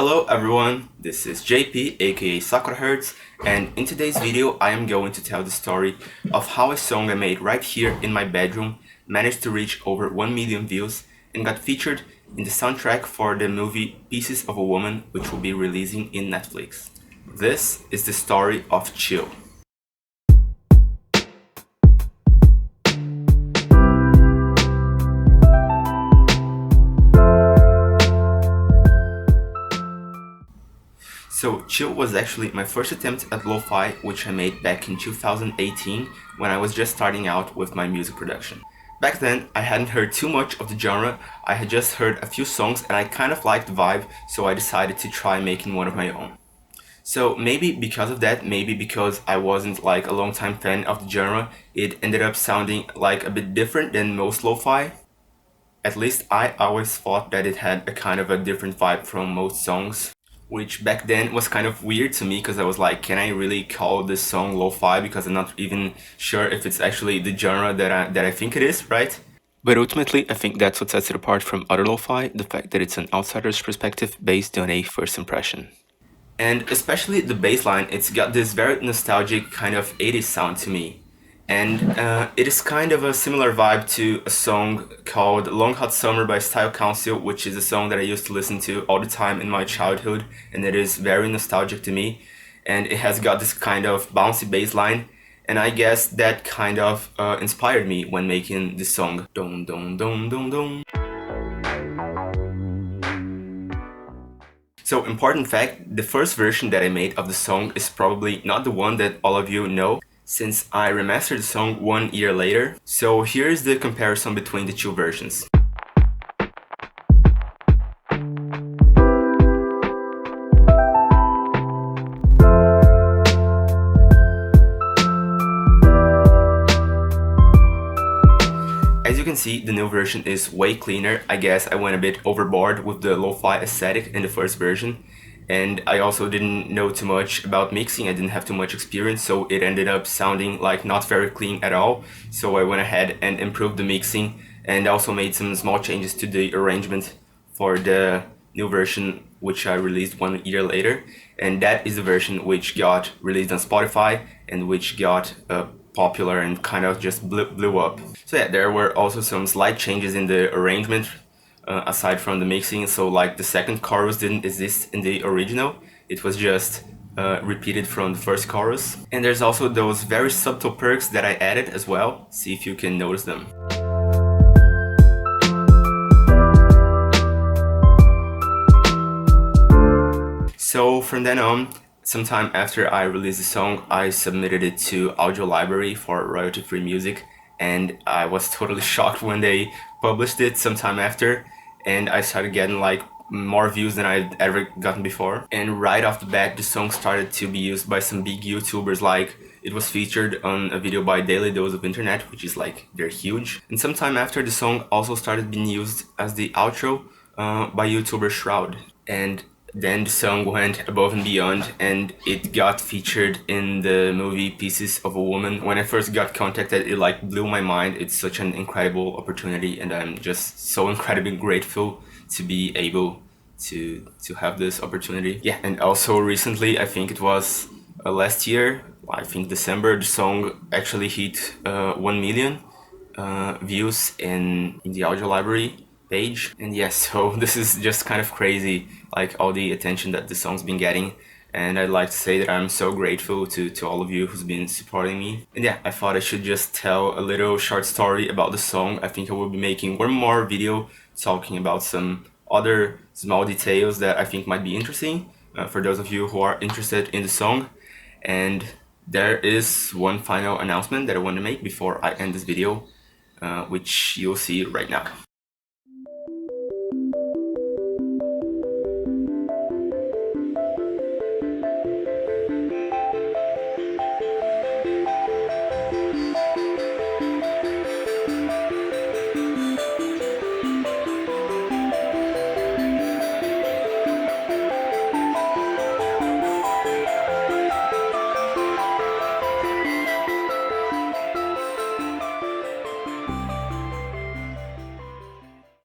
Hello everyone, this is JP aka Sakura, and in today's video I am going to tell the story of how a song I made right here in my bedroom managed to reach over 1 million views and got featured in the soundtrack for the movie Pieces of a Woman, which will be releasing in Netflix. This is the story of Chill. So Chill was actually my first attempt at lo-fi, which I made back in 2018 when I was just starting out with my music production. Back then, I hadn't heard too much of the genre, I had just heard a few songs and I kind of liked the vibe, so I decided to try making one of my own. So maybe because of that, maybe because I wasn't like a long-time fan of the genre, it ended up sounding like a bit different than most lo-fi. At least I always thought that it had a kind of a different vibe from most songs, which back then was kind of weird to me because I was like, can I really call this song lo-fi, because I'm not even sure if it's actually the genre that I think it is, right? But ultimately, I think that's what sets it apart from other lo-fi, the fact that it's an outsider's perspective based on a first impression. And especially the bass line, it's got this very nostalgic kind of 80s sound to me. And it is kind of a similar vibe to a song called Long Hot Summer by Style Council, which is a song that I used to listen to all the time in my childhood, and it is very nostalgic to me. And it has got this kind of bouncy bass line, and I guess that kind of inspired me when making this song. Dum dum dum dum dum. So, important fact, the first version that I made of the song is probably not the one that all of you know, since I remastered the song 1 year later. So here's the comparison between the two versions. As you can see, the new version is way cleaner. I guess I went a bit overboard with the lo-fi aesthetic in the first version. And I also didn't know too much about mixing, I didn't have too much experience, so it ended up sounding like not very clean at all. So I went ahead and improved the mixing and also made some small changes to the arrangement for the new version, which I released 1 year later. And that is the version which got released on Spotify and which got popular and kind of just blew up. So yeah, there were also some slight changes in the arrangement aside from the mixing. So like the second chorus didn't exist in the original, it was just repeated from the first chorus. And there's also those very subtle perks that I added as well. See if you can notice them. So from then on, sometime after I released the song, I submitted it to Audio Library for royalty-free music, and I was totally shocked when they published it sometime after, and I started getting like more views than I'd ever gotten before. And right off the bat, the song started to be used by some big YouTubers, like it was featured on a video by Daily Dose of Internet, which is like, they're huge. And sometime after, the song also started being used as the outro by YouTuber Shroud. And then the song went above and beyond and it got featured in the movie Pieces of a Woman. When I first got contacted, it like blew my mind. It's such an incredible opportunity and I'm just so incredibly grateful to be able to have this opportunity. Yeah, and also recently, I think it was last year, I think December, the song actually hit 1 million views in the Audio Library page. And yes, so this is just kind of crazy, like all the attention that the song's been getting. And I'd like to say that I'm so grateful to all of you who's been supporting me. And yeah, I thought I should just tell a little short story about the song. I think I will be making one more video talking about some other small details that I think might be interesting for those of you who are interested in the song. And there is one final announcement that I want to make before I end this video, which you'll see right now.